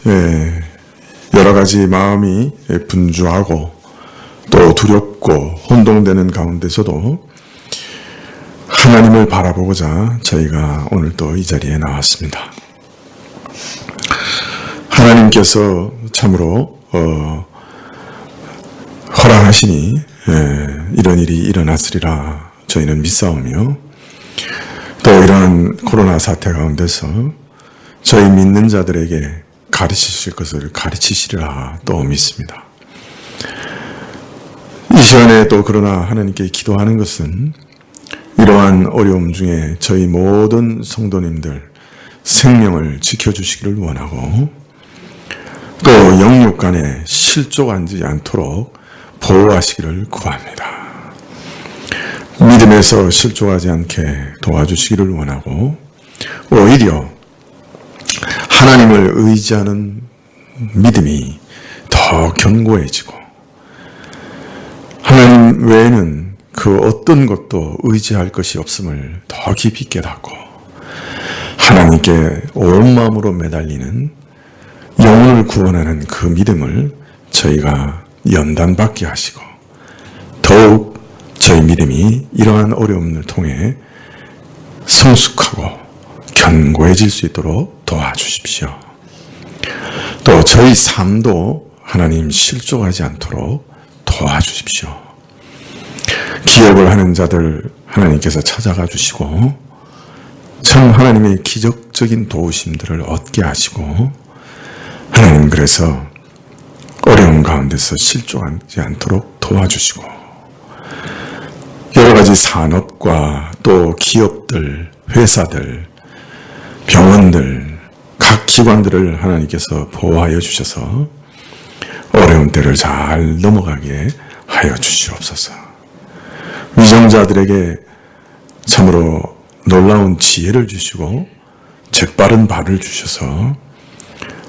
여러 가지 마음이 분주하고 또 두렵고 혼동되는 가운데서도 하나님을 바라보고자 저희가 오늘 또 이 자리에 나왔습니다. 하나님께서 참으로 허락하시니 이런 일이 일어났으리라 저희는 믿사오며, 또 이러한 코로나 사태 가운데서 저희 믿는 자들에게 가르치실 것을 가르치시리라 또 믿습니다. 이 시간에 또 그러나 하나님께 기도하는 것은 이러한 어려움 중에 저희 모든 성도님들 생명을 지켜주시기를 원하고, 또 영육 간에 실족하지 않도록 보호하시기를 구합니다. 믿음에서 실족하지 않게 도와주시기를 원하고, 오히려 하나님을 의지하는 믿음이 더 견고해지고, 하나님 외에는 그 어떤 것도 의지할 것이 없음을 더 깊이 깨닫고, 하나님께 온 마음으로 매달리는 영혼을 구원하는 그 믿음을 저희가 연단받게 하시고, 더욱 저희 믿음이 이러한 어려움을 통해 성숙하고 견고해질 수 있도록 도와주십시오. 또 저희 삶도 하나님 실족하지 않도록 도와주십시오. 기업을 하는 자들 하나님께서 찾아가 주시고, 참 하나님의 기적적인 도우심들을 얻게 하시고, 하나님 그래서 어려운 가운데서 실족하지 않도록 도와주시고, 여러 가지 산업과 또 기업들, 회사들, 병원들, 각 기관들을 하나님께서 보호하여 주셔서 어려운 때를 잘 넘어가게 하여 주시옵소서. 위정자들에게 참으로 놀라운 지혜를 주시고 재빠른 발을 주셔서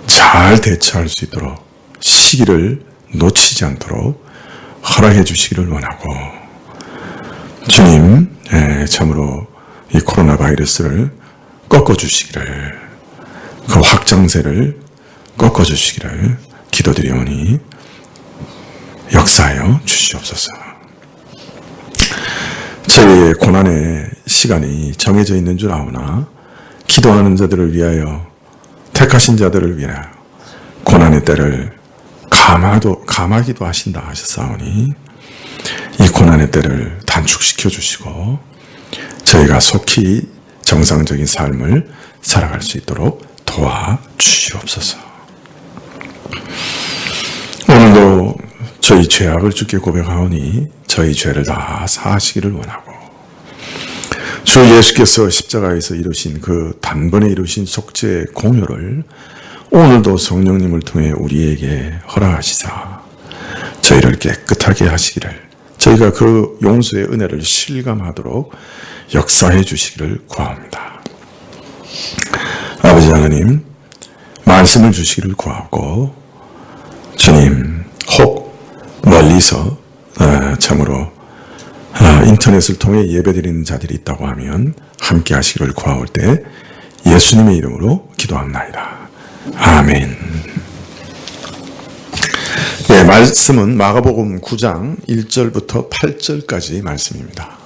잘 대처할 수 있도록 시기를 놓치지 않도록 허락해 주시기를 원하고, 주님 참으로 이 코로나 바이러스를 꺾어주시기를, 그 확장세를 꺾어주시기를 기도드리오니 역사하여 주시옵소서. 저희의 고난의 시간이 정해져 있는 줄 아오나, 기도하는 자들을 위하여, 택하신 자들을 위하여 고난의 때를 감하기도 하신다 하셨사오니, 이 고난의 때를 단축시켜 주시고 저희가 속히 정상적인 삶을 살아갈 수 있도록 도와주시옵소서. 오늘도 저희 죄악을 주께 고백하오니 저희 죄를 다 사하시기를 원하고, 주 예수께서 십자가에서 이루신 그 단번에 이루신 속죄의 공효를 오늘도 성령님을 통해 우리에게 허락하시사 저희를 깨끗하게 하시기를, 저희가 그 용서의 은혜를 실감하도록 역사해 주시기를 구합니다. 아버지 하나님, 말씀을 주시기를 구하고, 주님 혹 멀리서 참으로 인터넷을 통해 예배드리는 자들이 있다고 하면 함께 하시기를 구하올 때 예수님의 이름으로 기도합나이다. 아멘. 네, 말씀은 마가복음 9장 1절부터 8절까지 말씀입니다.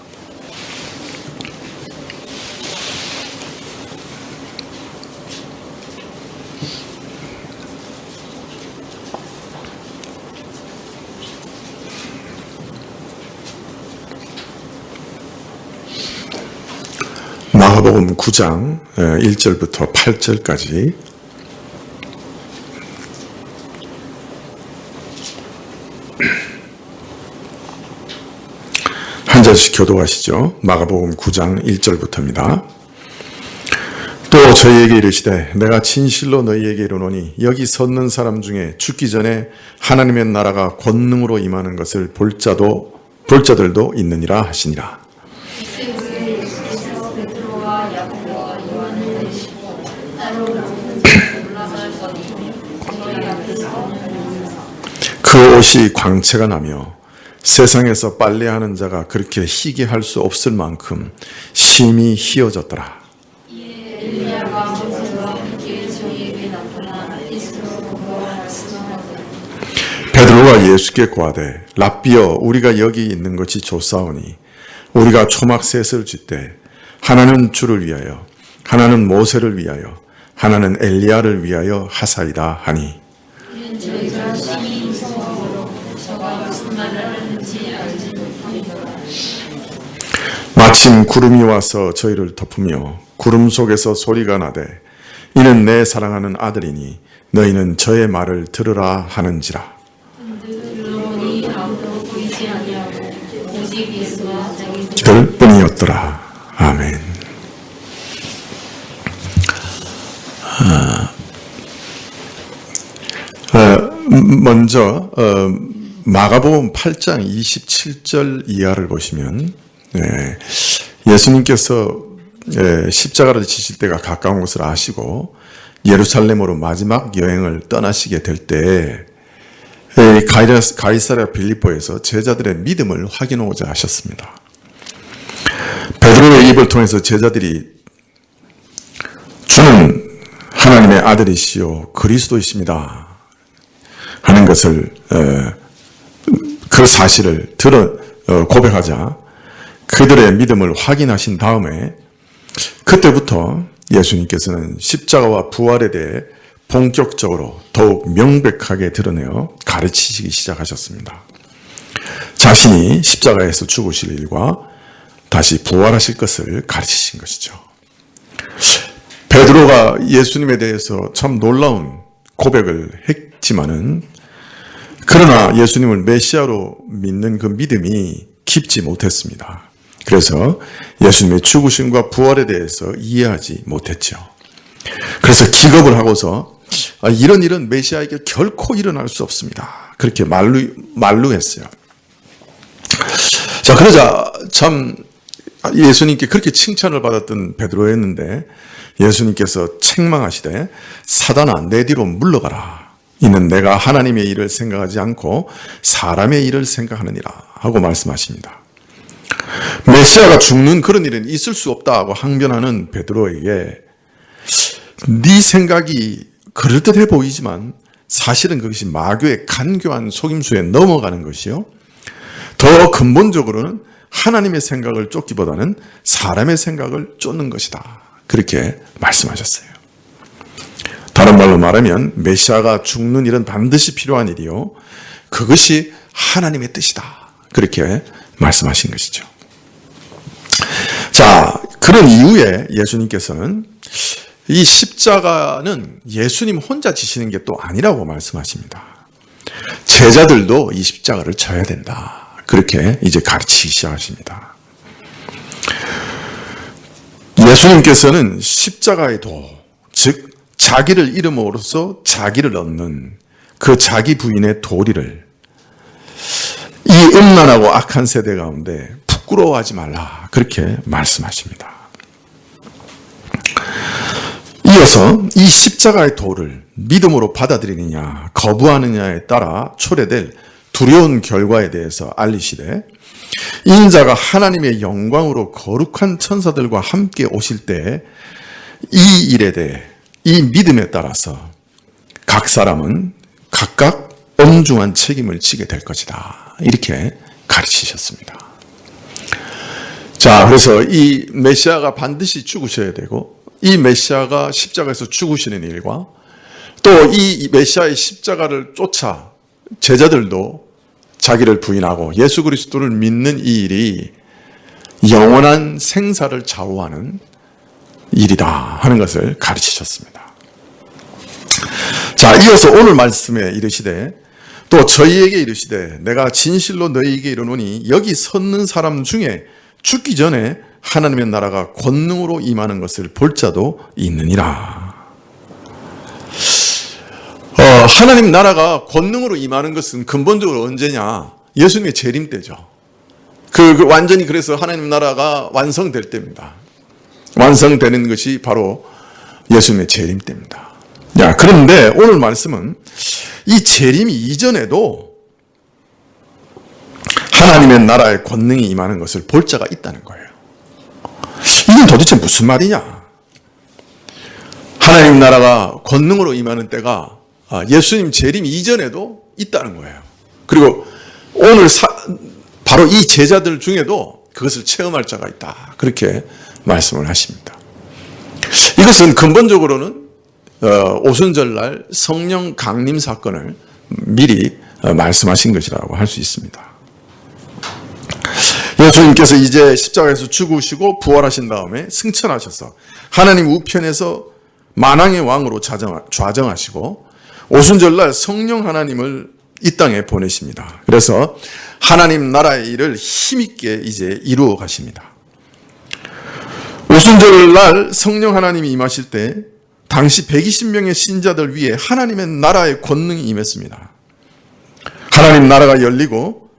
마가복음 9장 1절부터 8절까지 한 절씩 교도하시죠. 마가복음 9장 1절부터입니다. 또 저희에게 이르시되 내가 진실로 너희에게 이르노니 여기 섰는 사람 중에 죽기 전에 하나님의 나라가 권능으로 임하는 것을 볼 자들도 있느니라 하시니라. 그 옷이 광채가 나며 세상에서 빨래하는 자가 그렇게 희게 할 수 없을 만큼 심히 희어졌더라. 베드로가 예수께 고하되 랍비여 우리가 여기 있는 것이 좋사오니 우리가 초막셋을 짓되 하나는 주를 위하여 하나는 모세를 위하여 하나는 엘리야를 위하여 하사이다 하니 마침 구름이 와서 저희를 덮으며 구름 속에서 소리가 나되 이는 내 사랑하는 아들이니 너희는 저의 말을 들으라 하는지라. 들 뿐이었더라. 아멘. 먼저 마가복음 8장 27절 이하를 보시면 예수님께서 십자가를 지실 때가 가까운 것을 아시고 예루살렘으로 마지막 여행을 떠나시게 될 때 가이사랴 빌립보에서 제자들의 믿음을 확인하고자 하셨습니다. 베드로의 입을 통해서 제자들이 주는 하나님의 아들이시요 그리스도이십니다 하는 것을 그 사실을 고백하자 그들의 믿음을 확인하신 다음에 그때부터 예수님께서는 십자가와 부활에 대해 본격적으로 더욱 명백하게 드러내어 가르치시기 시작하셨습니다. 자신이 십자가에서 죽으실 일과 다시 부활하실 것을 가르치신 것이죠. 베드로가 예수님에 대해서 참 놀라운 고백을 했지만은 그러나 예수님을 메시아로 믿는 그 믿음이 깊지 못했습니다. 그래서 예수님의 죽으심과 부활에 대해서 이해하지 못했죠. 그래서 기겁을 하고서 이런 메시아에게 결코 일어날 수 없습니다. 그렇게 만류했어요. 자, 그러자 참 예수님께 그렇게 칭찬을 받았던 베드로였는데 예수님께서 책망하시되 사단아 내 뒤로 물러가라. 이는 내가 하나님의 일을 생각하지 않고 사람의 일을 생각하느니라 하고 말씀하십니다. 메시아가 죽는 그런 일은 있을 수 없다고 항변하는 베드로에게 네 생각이 그럴듯해 보이지만 사실은 그것이 마귀의 간교한 속임수에 넘어가는 것이요. 더 근본적으로는 하나님의 생각을 쫓기보다는 사람의 생각을 쫓는 것이다. 그렇게 말씀하셨어요. 다른 말로 말하면 메시아가 죽는 일은 반드시 필요한 일이요. 그것이 하나님의 뜻이다. 그렇게 말씀하신 것이죠. 자, 그런 이후에 예수님께서는 이 십자가는 예수님 혼자 지시는 게 또 아니라고 말씀하십니다. 제자들도 이 십자가를 져야 된다. 그렇게 이제 가르치기 시작하십니다. 예수님께서는 십자가의 도, 즉 자기를 잃음으로써 자기를 얻는 그 자기 부인의 도리를 이 음란하고 악한 세대 가운데 부끄러워하지 말라. 그렇게 말씀하십니다. 이어서 이 십자가의 도를 믿음으로 받아들이느냐 거부하느냐에 따라 초래될 두려운 결과에 대해서 알리시되 인자가 하나님의 영광으로 거룩한 천사들과 함께 오실 때 이 일에 대해 이 믿음에 따라서 각 사람은 각각 엄중한 책임을 지게 될 것이다. 이렇게 가르치셨습니다. 자, 그래서 이 메시아가 반드시 죽으셔야 되고 이 메시아가 십자가에서 죽으시는 일과 또 이 메시아의 십자가를 쫓아 제자들도 자기를 부인하고 예수 그리스도를 믿는 이 일이 영원한 생사를 좌우하는 일이다 하는 것을 가르치셨습니다. 자, 이어서 오늘 말씀에 이르시되 또 저희에게 이르시되 내가 진실로 너희에게 이르노니 여기 섰는 사람 중에 죽기 전에 하나님의 나라가 권능으로 임하는 것을 볼 자도 있느니라. 하나님 나라가 권능으로 임하는 것은 근본적으로 언제냐? 예수님의 재림 때죠. 완전히 그래서 하나님 나라가 완성될 때입니다. 완성되는 것이 바로 예수님의 재림 때입니다. 야, 그런데 오늘 말씀은 이 재림 이전에도 하나님의 나라의 권능이 임하는 것을 볼 자가 있다는 거예요. 이건 도대체 무슨 말이냐? 하나님 나라가 권능으로 임하는 때가 예수님 재림 이전에도 있다는 거예요. 그리고 오늘 바로 이 제자들 중에도 그것을 체험할 자가 있다. 그렇게 말씀을 하십니다. 이것은 근본적으로는 오순절날 성령 강림 사건을 미리 말씀하신 것이라고 할 수 있습니다. 예수님께서 이제 십자가에서 죽으시고 부활하신 다음에 승천하셔서 하나님 우편에서 만왕의 왕으로 좌정하시고 오순절날 성령 하나님을 이 땅에 보내십니다. 그래서 하나님 나라의 일을 힘있게 이제 이루어 가십니다. 오순절날 성령 하나님이 임하실 때 당시 120명의 신자들 위에 하나님의 나라의 권능이 임했습니다. 하나님 나라가 열리고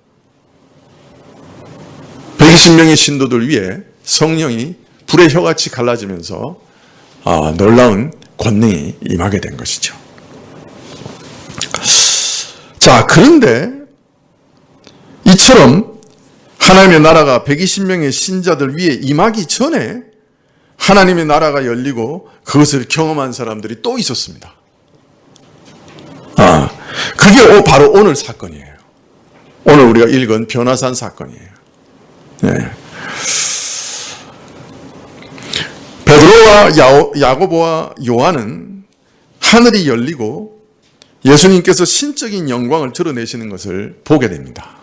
120명의 신도들 위에 성령이 불의 혀같이 갈라지면서 놀라운 권능이 임하게 된 것이죠. 자, 그런데 이처럼 하나님의 나라가 120명의 신자들 위에 임하기 전에 하나님의 나라가 열리고 그것을 경험한 사람들이 또 있었습니다. 그게 바로 오늘 사건이에요. 오늘 우리가 읽은 변화산 사건이에요. 네. 베드로와 야고보와 요한은 하늘이 열리고 예수님께서 신적인 영광을 드러내시는 것을 보게 됩니다.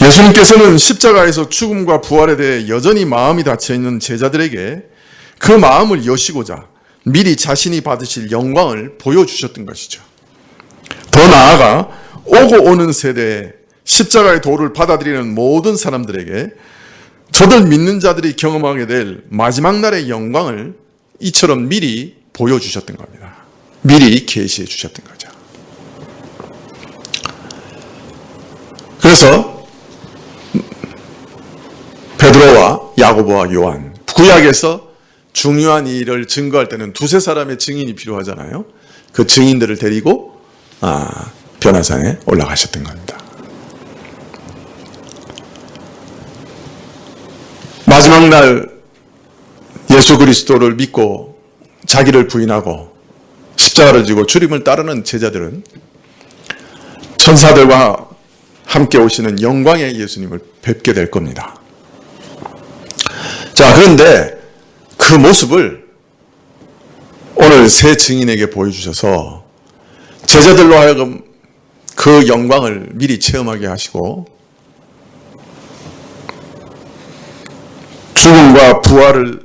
예수님께서는 십자가에서 죽음과 부활에 대해 여전히 마음이 닫혀있는 제자들에게 그 마음을 여시고자 미리 자신이 받으실 영광을 보여주셨던 것이죠. 더 나아가 오고 오는 세대에 십자가의 도를 받아들이는 모든 사람들에게 저들 믿는 자들이 경험하게 될 마지막 날의 영광을 이처럼 미리 보여주셨던 겁니다. 미리 계시해 주셨던 거죠. 그래서 베드로와 야고보와 요한, 구약에서 중요한 일을 증거할 때는 두세 사람의 증인이 필요하잖아요. 그 증인들을 데리고 변화산에 올라가셨던 겁니다. 마지막 날 예수 그리스도를 믿고 자기를 부인하고 십자가를 지고 주님을 따르는 제자들은 천사들과 함께 오시는 영광의 예수님을 뵙게 될 겁니다. 자, 그런데 그 모습을 오늘 새 증인에게 보여주셔서 제자들로 하여금 그 영광을 미리 체험하게 하시고 죽음과 부활을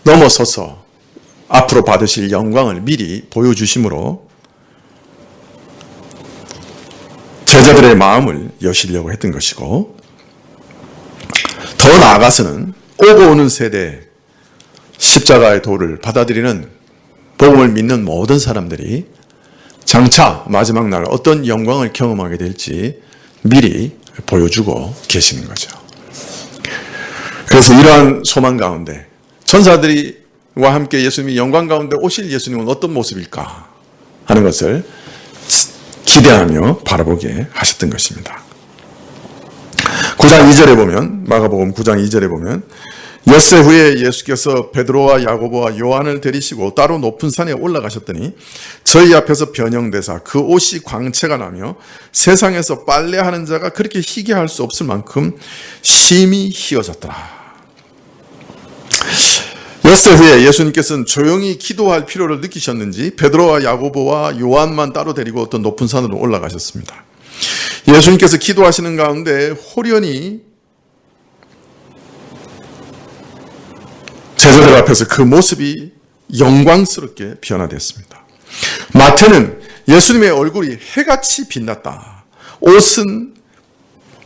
넘어서서 앞으로 받으실 영광을 미리 보여주심으로 제자들의 마음을 여시려고 했던 것이고, 더 나아가서는 오고 오는 세대에 십자가의 도를 받아들이는 복음을 믿는 모든 사람들이 장차 마지막 날 어떤 영광을 경험하게 될지 미리 보여주고 계시는 거죠. 그래서 이러한 소망 가운데 천사들과 함께 예수님이 영광 가운데 오실 예수님은 어떤 모습일까 하는 것을 기대하며 바라보게 하셨던 것입니다. 9장 2절에 보면, 마가복음 9장 2절에 보면, 엿새 후에 예수께서 베드로와 야고보와 요한을 데리시고 따로 높은 산에 올라가셨더니 저희 앞에서 변형되사 그 옷이 광채가 나며 세상에서 빨래하는 자가 그렇게 희게 할 수 없을 만큼 심히 희어졌더라. 엿새 후에 예수님께서는 조용히 기도할 필요를 느끼셨는지 베드로와 야고보와 요한만 따로 데리고 어떤 높은 산으로 올라가셨습니다. 예수님께서 기도하시는 가운데 호련히 제자들 앞에서 그 모습이 영광스럽게 변화됐습니다. 마태는 예수님의 얼굴이 해같이 빛났다, 옷은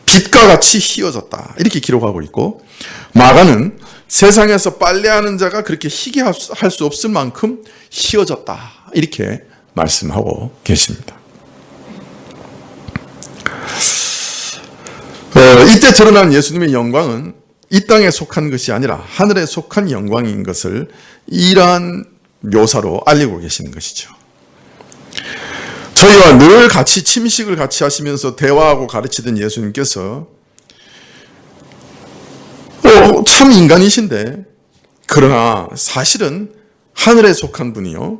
빛과 같이 희어졌다, 이렇게 기록하고 있고, 마가는 세상에서 빨래하는 자가 그렇게 희게 할 수 없을 만큼 희어졌다, 이렇게 말씀하고 계십니다. 이때 드러난 예수님의 영광은 이 땅에 속한 것이 아니라 하늘에 속한 영광인 것을 이러한 묘사로 알리고 계시는 것이죠. 저희와 늘 같이 침식을 같이 하시면서 대화하고 가르치던 예수님께서 참 인간이신데 그러나 사실은 하늘에 속한 분이요,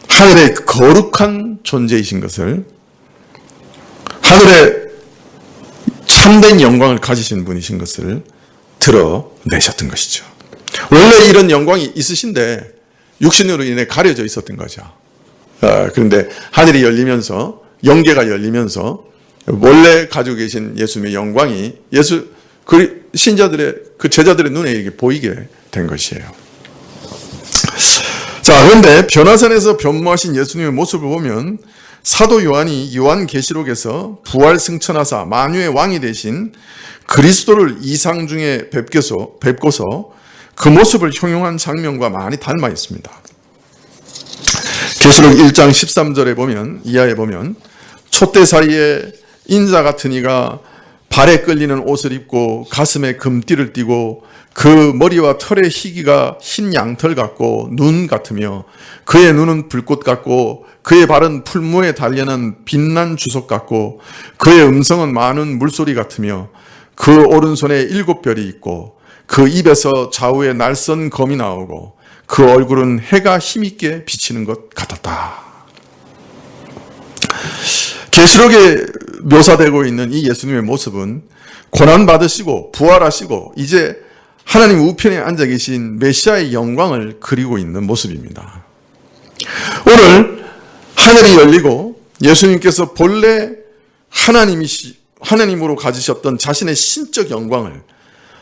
하늘의 거룩한 존재이신 것을, 하늘의 참된 영광을 가지신 분이신 것을 드러내셨던 것이죠. 원래 이런 영광이 있으신데 육신으로 인해 가려져 있었던 거죠. 그런데 하늘이 열리면서, 영계가 열리면서 원래 가지고 계신 예수님의 영광이 그 신자들의, 그 제자들의 눈에 이게 보이게 된 것이에요. 자, 그런데 변화산에서 변모하신 예수님의 모습을 보면 사도 요한이 요한계시록에서 부활 승천하사 만유의 왕이 되신 그리스도를 이상 중에 뵙고서 그 모습을 형용한 장면과 많이 닮아 있습니다. 계시록 1장 13절에 보면, 이하에 보면, 촛대 사이에 인자 같은 이가 발에 끌리는 옷을 입고 가슴에 금띠를 띠고 그 머리와 털의 희기가 흰 양털 같고 눈 같으며 그의 눈은 불꽃 같고 그의 발은 풀무에 달려는 빛난 주석 같고 그의 음성은 많은 물소리 같으며 그 오른손에 7별이 있고 그 입에서 좌우에 날선 검이 나오고 그 얼굴은 해가 힘있게 비치는 것 같았다. 계시록에 묘사되고 있는 이 예수님의 모습은 고난받으시고 부활하시고 이제 하나님 우편에 앉아 계신 메시아의 영광을 그리고 있는 모습입니다. 오늘 하늘이 열리고 예수님께서 본래 하나님으로 가지셨던 자신의 신적 영광을,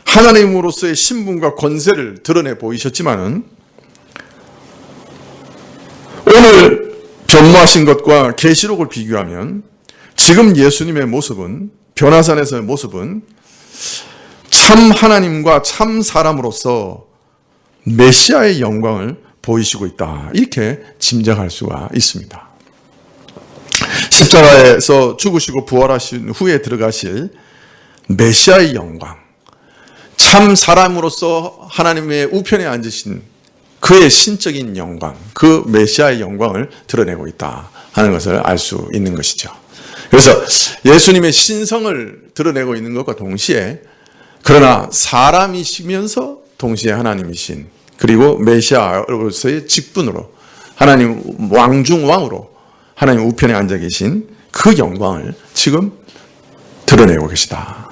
하나님으로서의 신분과 권세를 드러내 보이셨지만은 오늘 변모하신 것과 계시록을 비교하면 지금 예수님의 모습은, 변화산에서의 모습은 참 하나님과 참 사람으로서 메시아의 영광을 보이시고 있다, 이렇게 짐작할 수가 있습니다. 십자가에서 죽으시고 부활하신 후에 들어가실 메시아의 영광, 참 사람으로서 하나님의 우편에 앉으신 그의 신적인 영광, 그 메시아의 영광을 드러내고 있다 하는 것을 알 수 있는 것이죠. 그래서 예수님의 신성을 드러내고 있는 것과 동시에, 그러나 사람이시면서 동시에 하나님이신, 그리고 메시아로서의 직분으로 하나님 왕중왕으로 하나님 우편에 앉아 계신 그 영광을 지금 드러내고 계시다.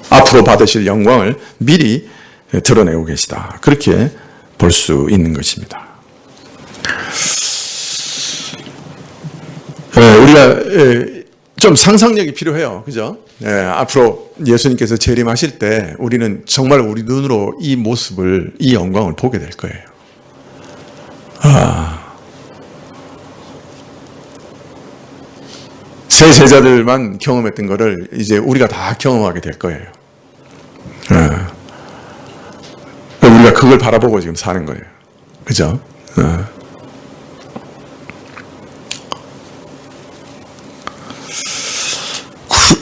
앞으로 받으실 영광을 미리 드러내고 계시다. 그렇게 볼 수 있는 것입니다. 우리가 좀 상상력이 필요해요. 그죠? 앞으로 예수님께서 재림하실 때 우리는 정말 우리 눈으로 이 모습을, 이 영광을 보게 될 거예요. 새 제자들만 경험했던 거를 이제 우리가 다 경험하게 될 거예요. 우리가 그걸 바라보고 지금 사는 거예요. 그죠?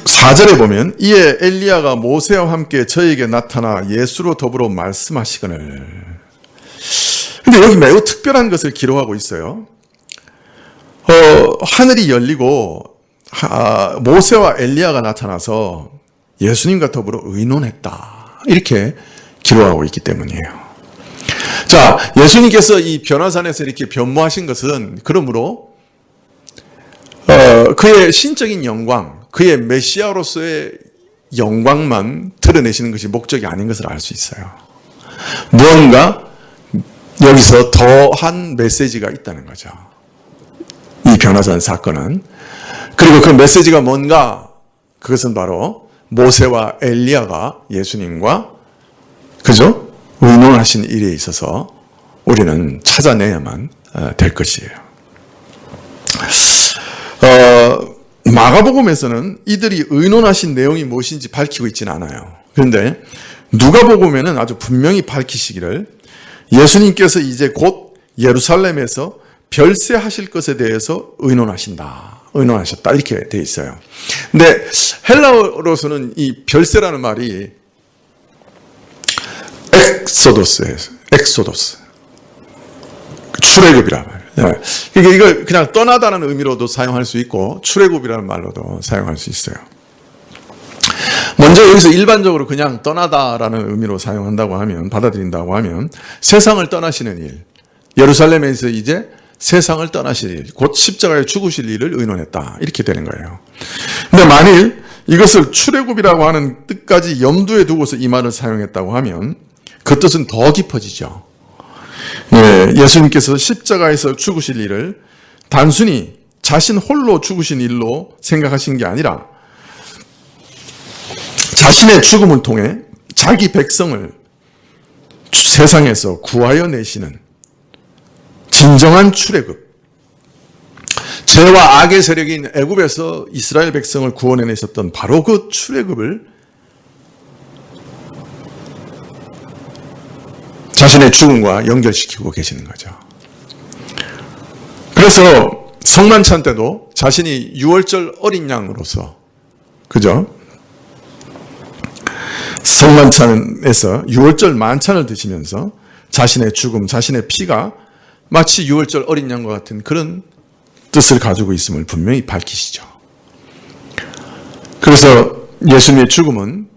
4절에 보면 이에 엘리야가 모세와 함께 저에게 나타나 예수로 더불어 말씀하시거늘. 근데 여기 매우 특별한 것을 기록하고 있어요. 하늘이 열리고 모세와 엘리야가 나타나서 예수님과 더불어 의논했다, 이렇게 기록하고 있기 때문이에요. 자, 예수님께서 이 변화산에서 이렇게 변모하신 것은 그러므로 그의 신적인 영광, 그의 메시아로서의 영광만 드러내시는 것이 목적이 아닌 것을 알 수 있어요. 무언가 여기서 더한 메시지가 있다는 거죠, 이 변화산 사건은. 그리고 그 메시지가 뭔가, 그것은 바로 모세와 엘리야가 예수님과, 그죠? 의논하신 일에 있어서 우리는 찾아내야만 될 것이에요. 마가복음에서는 이들이 의논하신 내용이 무엇인지 밝히고 있지는 않아요. 그런데 누가복음에는 아주 분명히 밝히시기를 예수님께서 이제 곧 예루살렘에서 별세하실 것에 대해서 의논하셨다, 이렇게 돼 있어요. 근데 헬라어로서는 이 별세라는 말이 엑소도스, 출애굽이란 말이에요. 이걸 그냥 떠나다는 의미로도 사용할 수 있고 출애굽이라는 말로도 사용할 수 있어요. 먼저 여기서 일반적으로 그냥 떠나다라는 의미로 사용한다고 하면, 받아들인다고 하면 세상을 떠나시는 일, 예루살렘에서 이제 세상을 떠나실 일, 곧 십자가에 죽으실 일을 의논했다, 이렇게 되는 거예요. 근데 만일 이것을 출애굽이라고 하는 뜻까지 염두에 두고서 이 말을 사용했다고 하면 그 뜻은 더 깊어지죠. 예수님께서 십자가에서 죽으실 일을 단순히 자신 홀로 죽으신 일로 생각하신 게 아니라 자신의 죽음을 통해 자기 백성을 세상에서 구하여 내시는 진정한 출애굽, 죄와 악의 세력인 애굽에서 이스라엘 백성을 구원해내셨던 바로 그 출애굽을 자신의 죽음과 연결시키고 계시는 거죠. 그래서 성만찬 때도 자신이 유월절 어린 양으로서, 그죠? 성만찬에서 유월절 만찬을 드시면서 자신의 죽음, 자신의 피가 마치 유월절 어린 양과 같은 그런 뜻을 가지고 있음을 분명히 밝히시죠. 그래서 예수님의 죽음은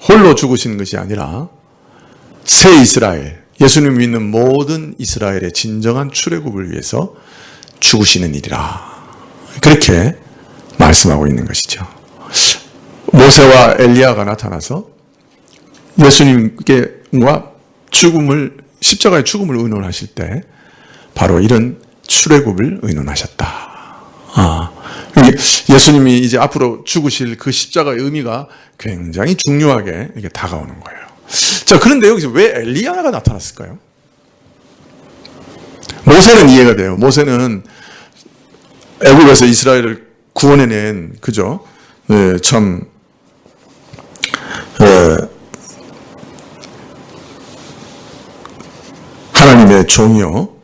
홀로 죽으시는 것이 아니라 새 이스라엘, 예수님을 믿는 모든 이스라엘의 진정한 출애굽을 위해서 죽으시는 일이라, 그렇게 말씀하고 있는 것이죠. 모세와 엘리야가 나타나서 예수님과 죽음을, 십자가의 죽음을 의논하실 때 바로 이런 출애굽을 의논하셨다. 예수님이 이제 앞으로 죽으실 그 십자가의 의미가 굉장히 중요하게 이렇게 다가오는 거예요. 자, 그런데 여기서 왜 엘리야가 나타났을까요? 모세는 이해가 돼요. 모세는 애굽에서 이스라엘을 구원해낸, 그죠? 네, 참 하나님의 종이요,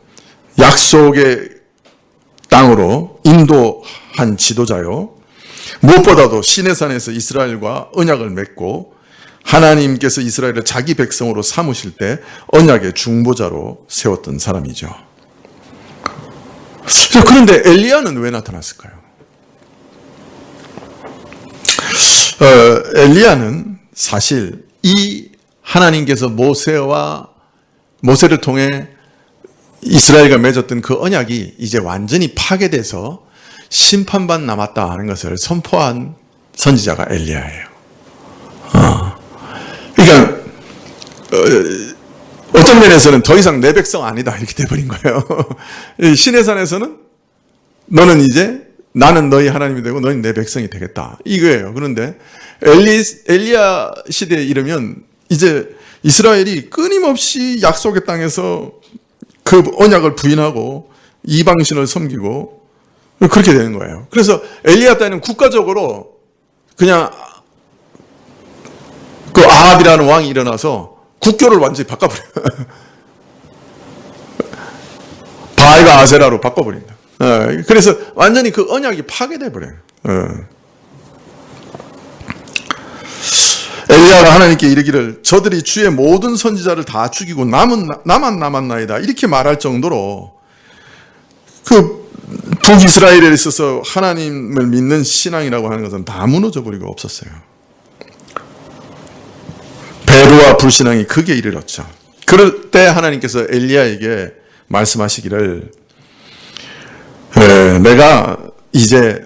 약속의 땅으로 인도한 지도자요, 무엇보다도 시내산에서 이스라엘과 언약을 맺고 하나님께서 이스라엘을 자기 백성으로 삼으실 때 언약의 중보자로 세웠던 사람이죠. 그런데 엘리야는 왜 나타났을까요? 엘리야는 사실 이 하나님께서 모세를 통해 이스라엘과 맺었던 그 언약이 이제 완전히 파괴돼서 심판만 남았다 하는 것을 선포한 선지자가 엘리야예요. 그러니까 어떤 면에서는 더 이상 내 백성 아니다 이렇게 돼버린 거예요. 시내산에서는 너는 이제 나는 너희 하나님이 되고 너희는 내 백성이 되겠다 이거예요. 그런데 엘리야 시대에 이르면 이제 이스라엘이 끊임없이 약속의 땅에서 그 언약을 부인하고 이방신을 섬기고 그렇게 되는 거예요. 그래서 엘리야 때는 국가적으로 그냥 그 아합이라는 왕이 일어나서 국교를 완전히 바꿔버려요. 바알과 아세라로 바꿔버린다. 그래서 완전히 그 언약이 파괴돼 버려요. 엘리야가 하나님께 이르기를 저들이 주의 모든 선지자를 다 죽이고 나만 남았나이다 이렇게 말할 정도로 그 북이스라엘에 있어서 하나님을 믿는 신앙이라고 하는 것은 다 무너져 버리고 없었어요. 배교와 불신앙이 극에 이르렀죠. 그럴 때 하나님께서 엘리야에게 말씀하시기를 내가 이제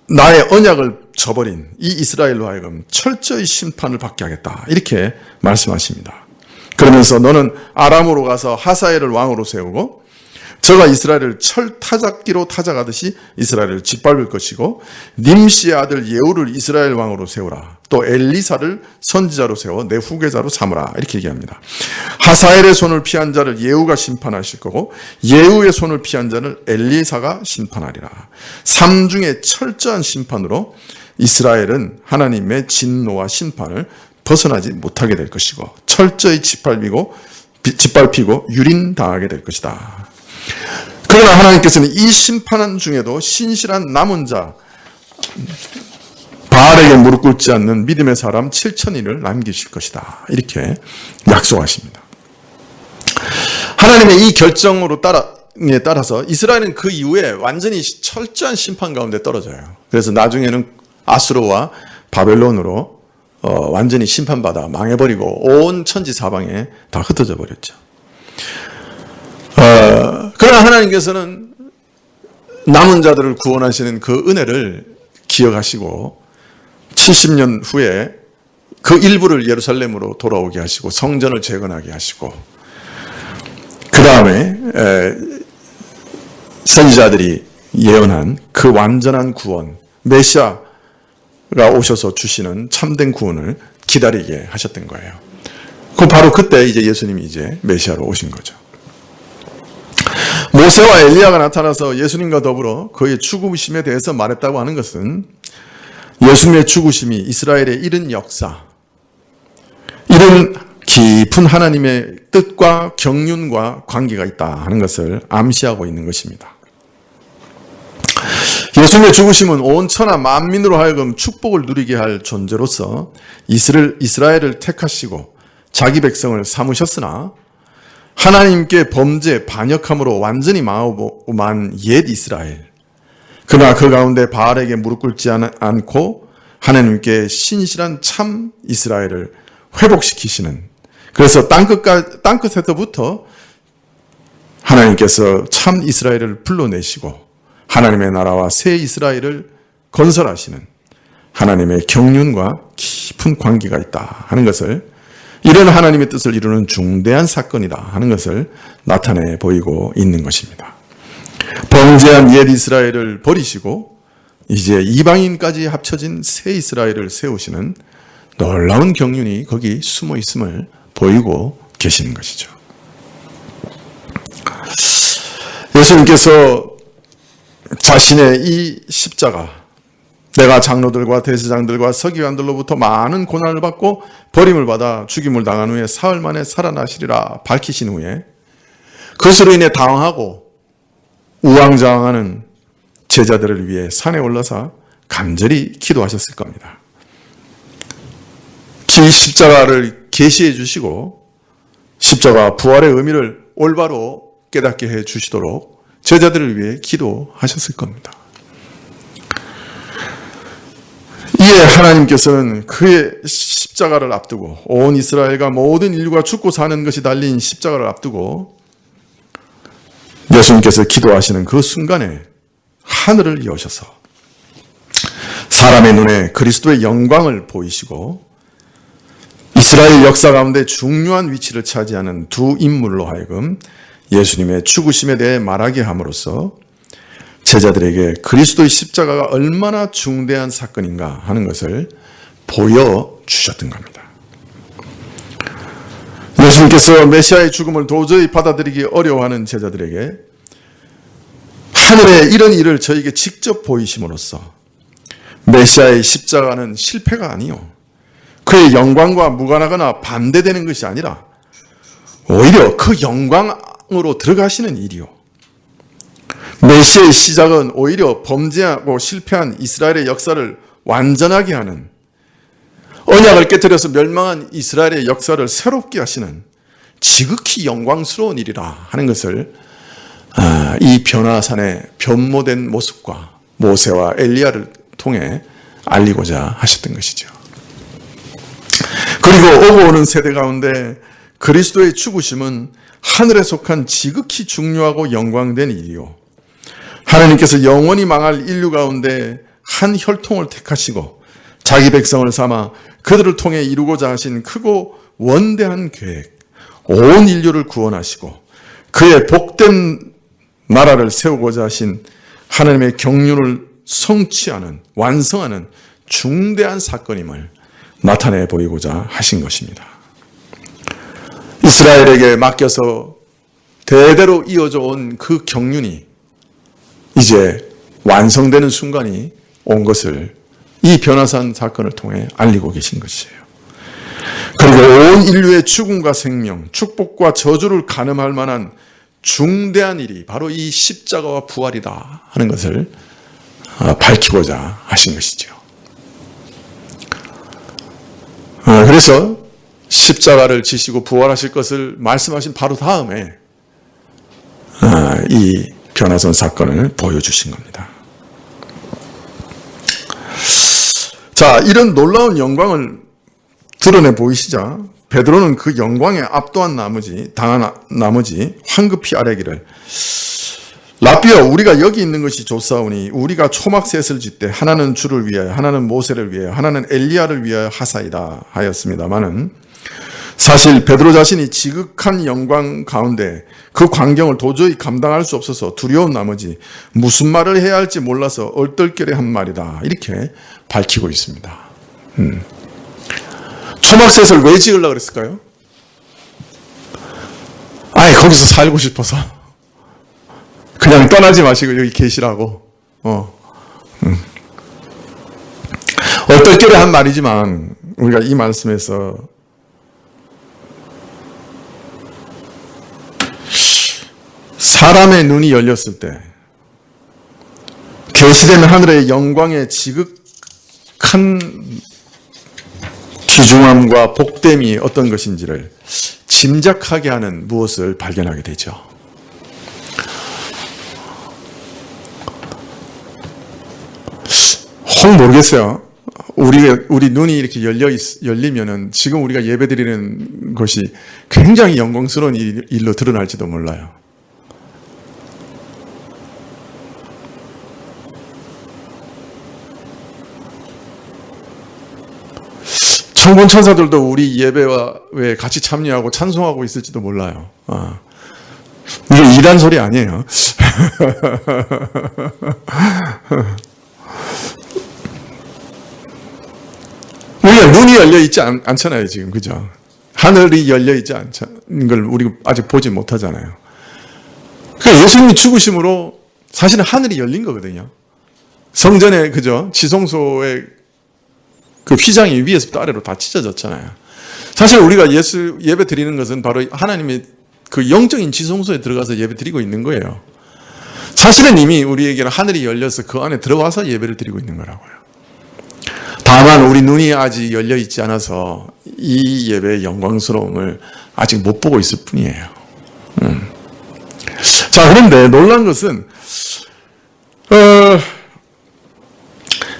나의 언약을 저버린 이 이스라엘로 하여금 철저히 심판을 받게 하겠다 이렇게 말씀하십니다. 그러면서 너는 아람으로 가서 하사엘을 왕으로 세우고 저가 이스라엘을 철타작기로 타작하듯이 이스라엘을 짓밟을 것이고 님시의 아들 예후를 이스라엘 왕으로 세우라. 또 엘리사를 선지자로 세워 내 후계자로 삼으라. 이렇게 얘기합니다. 하사엘의 손을 피한 자를 예후가 심판하실 거고 예후의 손을 피한 자를 엘리사가 심판하리라. 삼중의 철저한 심판으로 이스라엘은 하나님의 진노와 심판을 벗어나지 못하게 될 것이고 철저히 짓밟히고 유린당하게 될 것이다. 그러나 하나님께서는 이 심판 중에도 신실한 남은 자 바알에게 무릎 꿇지 않는 믿음의 사람 7,000인을 남기실 것이다. 이렇게 약속하십니다. 하나님의 이 결정으로 따라서 이스라엘은 그 이후에 완전히 철저한 심판 가운데 떨어져요. 그래서 나중에는 아수르와 바벨론으로 완전히 심판받아 망해버리고 온 천지 사방에 다 흩어져 버렸죠. 그러나 하나님께서는 남은 자들을 구원하시는 그 은혜를 기억하시고 70년 후에 그 일부를 예루살렘으로 돌아오게 하시고 성전을 재건하게 하시고 그 다음에 선지자들이 예언한 그 완전한 구원, 메시아가 오셔서 주시는 참된 구원을 기다리게 하셨던 거예요. 바로 그때 이제 예수님이 이제 메시아로 오신 거죠. 모세와 엘리야가 나타나서 예수님과 더불어 그의 죽으심에 대해서 말했다고 하는 것은 예수님의 죽으심이 이스라엘의 이른 역사, 이런 깊은 하나님의 뜻과 경륜과 관계가 있다 하는 것을 암시하고 있는 것입니다. 예수님의 죽으심은 온 천하 만민으로 하여금 축복을 누리게 할 존재로서 이스라엘을 택하시고 자기 백성을 삼으셨으나 하나님께 범죄 반역함으로 완전히 망한 옛 이스라엘, 그러나 그 가운데 바알에게 무릎 꿇지 않고 하나님께 신실한 참 이스라엘을 회복시키시는, 그래서 땅끝에서부터 하나님께서 참 이스라엘을 불러내시고 하나님의 나라와 새 이스라엘을 건설하시는 하나님의 경륜과 깊은 관계가 있다 하는 것을, 이런 하나님의 뜻을 이루는 중대한 사건이다 하는 것을 나타내 보이고 있는 것입니다. 범죄한 옛 이스라엘을 버리시고 이제 이방인까지 합쳐진 새 이스라엘을 세우시는 놀라운 경륜이 거기 숨어 있음을 보이고 계시는 것이죠. 예수님께서 자신의 이 십자가, 내가 장로들과 대제사장들과 서기관들로부터 많은 고난을 받고 버림을 받아 죽임을 당한 후에 사흘 만에 살아나시리라 밝히신 후에 그것으로 인해 당황하고 우왕좌왕하는 제자들을 위해 산에 올라서 간절히 기도하셨을 겁니다. 이 십자가를 계시해 주시고 십자가 부활의 의미를 올바로 깨닫게 해 주시도록 제자들을 위해 기도하셨을 겁니다. 이에 하나님께서는 그의 십자가를 앞두고 온 이스라엘과 모든 인류가 죽고 사는 것이 달린 십자가를 앞두고 예수님께서 기도하시는 그 순간에 하늘을 여셔서 사람의 눈에 그리스도의 영광을 보이시고 이스라엘 역사 가운데 중요한 위치를 차지하는 두 인물로 하여금 예수님의 죽으심에 대해 말하게 함으로써 제자들에게 그리스도의 십자가가 얼마나 중대한 사건인가 하는 것을 보여주셨던 겁니다. 예수님께서 메시아의 죽음을 도저히 받아들이기 어려워하는 제자들에게 하늘의 이런 일을 저에게 직접 보이심으로써 메시아의 십자가는 실패가 아니요, 그의 영광과 무관하거나 반대되는 것이 아니라 오히려 그 영광으로 들어가시는 일이요, 메시아의 시작은 오히려 범죄하고 실패한 이스라엘의 역사를 완전하게 하는, 언약을 깨뜨려서 멸망한 이스라엘의 역사를 새롭게 하시는 지극히 영광스러운 일이라 하는 것을 이 변화산의 변모된 모습과 모세와 엘리야를 통해 알리고자 하셨던 것이죠. 그리고 오고 오는 세대 가운데 그리스도의 죽으심은 하늘에 속한 지극히 중요하고 영광된 일이요, 하나님께서 영원히 망할 인류 가운데 한 혈통을 택하시고 자기 백성을 삼아 그들을 통해 이루고자 하신 크고 원대한 계획, 온 인류를 구원하시고 그의 복된 나라를 세우고자 하신 하나님의 경륜을 성취하는, 완성하는 중대한 사건임을 나타내 보이고자 하신 것입니다. 이스라엘에게 맡겨서 대대로 이어져 온 그 경륜이 이제 완성되는 순간이 온 것을 이 변화산 사건을 통해 알리고 계신 것이에요. 그리고 온 인류의 죽음과 생명, 축복과 저주를 가늠할 만한 중대한 일이 바로 이 십자가와 부활이다 하는 것을 밝히고자 하신 것이죠. 그래서 십자가를 지시고 부활하실 것을 말씀하신 바로 다음에 이 변화선 사건을 보여주신 겁니다. 자, 이런 놀라운 영광을 드러내 보이시죠? 베드로는 그 영광에 압도한 당한 나머지 황급히 아뢰기를 라비여 우리가 여기 있는 것이 좋사오니 우리가 초막셋을 짓되 하나는 주를 위하여 하나는 모세를 위하여 하나는 엘리야를 위하여 하사이다 하였습니다마는 사실 베드로 자신이 지극한 영광 가운데 그 광경을 도저히 감당할 수 없어서 두려운 나머지 무슨 말을 해야 할지 몰라서 얼떨결에 한 말이다 이렇게 밝히고 있습니다. 초막셋을 왜 지으려고 그랬을까요? 아예 거기서 살고 싶어서 그냥 떠나지 마시고 여기 계시라고. 얼떨결에 한 말이지만 우리가 이 말씀에서 사람의 눈이 열렸을 때 계시되는 하늘의 영광의 지극한 귀중함과 복됨이 어떤 것인지를 짐작하게 하는 무엇을 발견하게 되죠. 혹 모르겠어요. 우리 눈이 이렇게 열리면은 지금 우리가 예배드리는 것이 굉장히 영광스러운 일로 드러날지도 몰라요. 천군 천사들도 우리 예배에 같이 참여하고 찬송하고 있을지도 몰라요. 이게 이단 소리 아니에요. 우리가 눈이 열려 있지 않잖아요, 지금. 그죠? 하늘이 열려 있지 않는 걸 우리가 아직 보지 못하잖아요. 그러니까 예수님이 죽으심으로 사실은 하늘이 열린 거거든요. 성전에, 그죠? 지성소의 그 휘장이 위에서부터 아래로 다 찢어졌잖아요. 사실 우리가 예배 드리는 것은 바로 하나님의 그 영적인 지성소에 들어가서 예배 드리고 있는 거예요. 사실은 이미 우리에게는 하늘이 열려서 그 안에 들어와서 예배를 드리고 있는 거라고요. 다만 우리 눈이 아직 열려 있지 않아서 이 예배의 영광스러움을 아직 못 보고 있을 뿐이에요. 자, 그런데 놀란 것은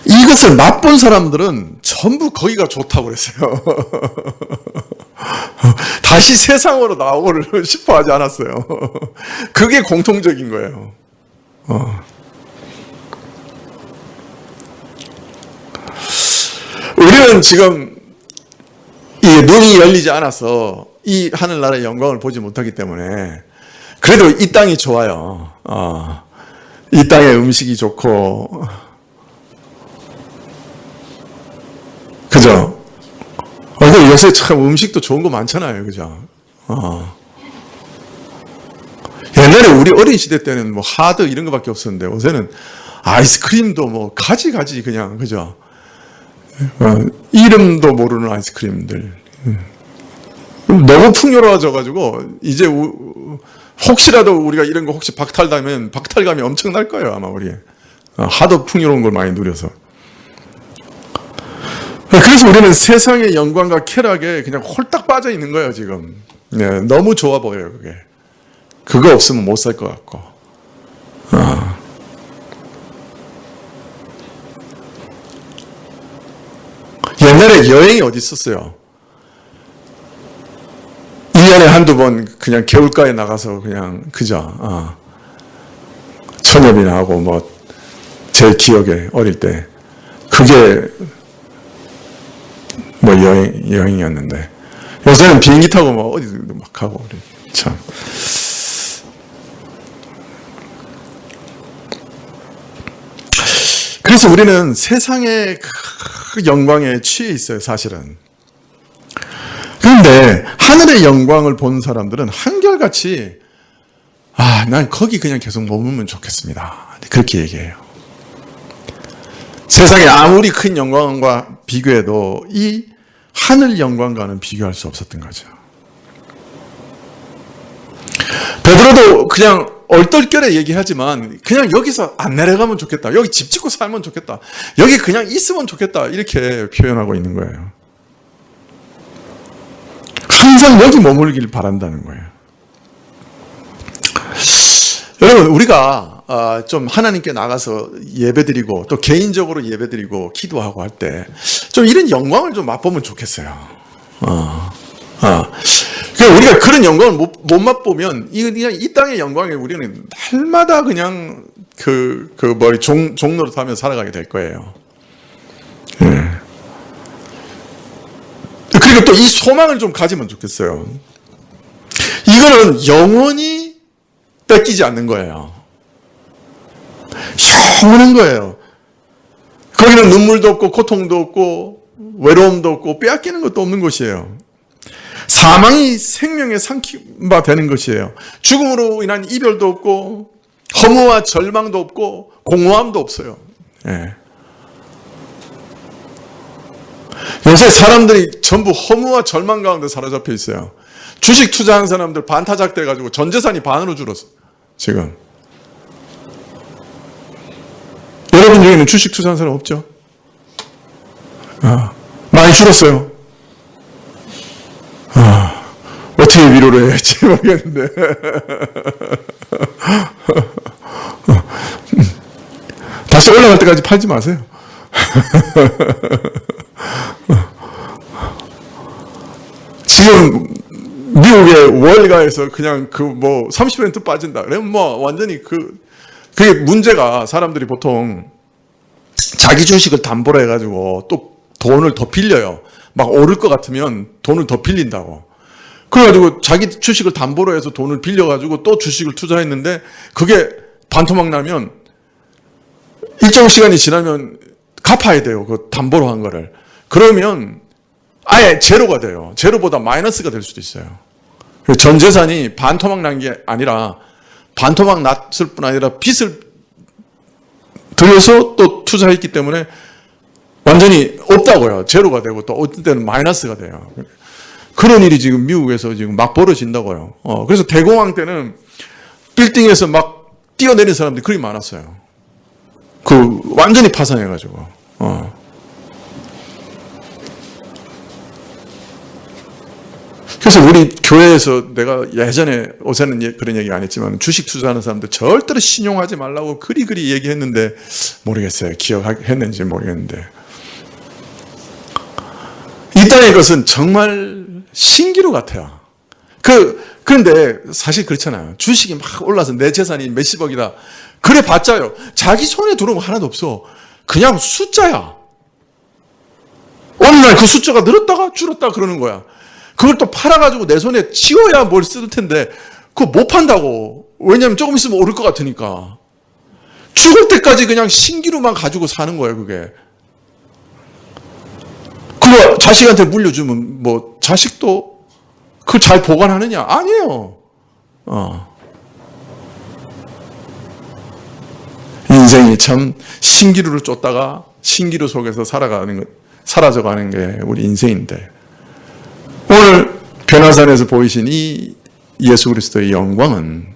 이것을 맛본 사람들은 전부 거기가 좋다고 그랬어요. 다시 세상으로 나오고를 싶어 하지 않았어요. 그게 공통적인 거예요. 우리는 지금 이 눈이 열리지 않아서 이 하늘나라의 영광을 보지 못하기 때문에 그래도 이 땅이 좋아요. 이 땅의 음식이 좋고, 그죠? 요새 참 음식도 좋은 거 많잖아요. 그죠? 옛날에 우리 어린 시대 때는 뭐 하드 이런 거밖에 없었는데 요새는 아이스크림도 뭐 가지 그냥, 그죠? 이름도 모르는 아이스크림들. 너무 풍요로워져가지고 이제 혹시라도 우리가 이런 거 혹시 박탈되면 박탈감이 엄청날 거예요. 아마 우리 하도 풍요로운 걸 많이 누려서. 그래서 우리는 세상의 영광과 쾌락에 그냥 홀딱 빠져 있는 거예요, 지금. 네, 너무 좋아 보여요, 그게. 그거 없으면 못 살 것 같고. 옛날에 여행이 어디 있었어요? 1년에 한두 번 그냥 겨울가에 나가서 그냥, 그죠? 천엽이나 하고 뭐, 제 기억에 어릴 때. 그게 뭐 여행이었는데. 요새는 비행기 타고 뭐 어디도 막 가고, 참. 그래서 우리는 세상의 그 영광에 취해 있어요, 사실은. 그런데 하늘의 영광을 본 사람들은 한결같이 난 거기 그냥 계속 머물면 좋겠습니다. 그렇게 얘기해요. 세상에 아무리 큰 영광과 비교해도 이 하늘 영광과는 비교할 수 없었던 거죠. 베드로도 그냥 얼떨결에 얘기하지만 그냥 여기서 안 내려가면 좋겠다. 여기 집 짓고 살면 좋겠다. 여기 그냥 있으면 좋겠다. 이렇게 표현하고 있는 거예요. 항상 여기 머물길 바란다는 거예요. 여러분, 우리가 좀 하나님께 나가서 예배드리고 또 개인적으로 예배드리고 기도하고 할 때 좀 이런 영광을 좀 맛보면 좋겠어요. 우리가 그런 영광을 못 맛보면 그냥 이 땅의 영광에 우리는 날마다 그냥 종로로 타며 살아가게 될 거예요. 그리고 또 이 소망을 좀 가지면 좋겠어요. 이거는 영원히 뺏기지 않는 거예요. 영원한 거예요. 거기는 눈물도 없고 고통도 없고 외로움도 없고 빼앗기는 것도 없는 곳이에요. 사망이 생명의 상기가 되는 것이에요. 죽음으로 인한 이별도 없고 허무와 절망도 없고 공허함도 없어요. 요새 사람들이 전부 허무와 절망 가운데 사로잡혀 있어요. 주식 투자하는 사람들 반타작 돼가지고 전 재산이 반으로 줄었어. 지금 여러분 중에는 주식 투자하는 사람 없죠? 많이 줄었어요. 어떻게 위로를 해야 할지 모르겠는데. 다시 올라갈 때까지 팔지 마세요. 지금 미국의 월가에서 그냥 30% 빠진다. 그러면 완전히 그게 문제가 사람들이 보통 자기 주식을 담보로 해가지고 또 돈을 더 빌려요. 막 오를 것 같으면 돈을 더 빌린다고. 그래가지고 자기 주식을 담보로 해서 돈을 빌려가지고 또 주식을 투자했는데 그게 반토막 나면 일정 시간이 지나면 갚아야 돼요. 그 담보로 한 거를. 그러면 아예 제로가 돼요. 제로보다 마이너스가 될 수도 있어요. 전 재산이 반토막 난 게 아니라 반토막 났을 뿐 아니라 빚을 들여서 또 투자했기 때문에 완전히 없다고요. 제로가 되고 또 어떤 때는 마이너스가 돼요. 그런 일이 지금 미국에서 지금 막 벌어진다고요. 그래서 대공황 때는 빌딩에서 막 뛰어내린 사람들이 그리 많았어요. 완전히 파산해가지고. 그래서 우리 교회에서 내가 예전에 요새는 그런 얘기 안 했지만 주식 투자하는 사람들 절대로 신용하지 말라고 그리 얘기했는데 모르겠어요. 기억했는지 모르겠는데. 이 땅의 것은 정말 신기루 같아요. 그런데 사실 그렇잖아요. 주식이 막 올라서 내 재산이 몇십억이다. 그래 봤자요. 자기 손에 들어온 거 하나도 없어. 그냥 숫자야. 어느 날 그 숫자가 늘었다가 줄었다 그러는 거야. 그걸 또 팔아가지고 내 손에 치워야 뭘 쓸 텐데 그거 못 판다고. 왜냐면 조금 있으면 오를 것 같으니까. 죽을 때까지 그냥 신기루만 가지고 사는 거예요. 그게. 그거 자식한테 물려주면 자식도 그걸 잘 보관하느냐? 아니에요. 인생이 참 신기루를 쫓다가 신기루 속에서 사라져가는 게 우리 인생인데 오늘 변화산에서 보이신 이 예수 그리스도의 영광은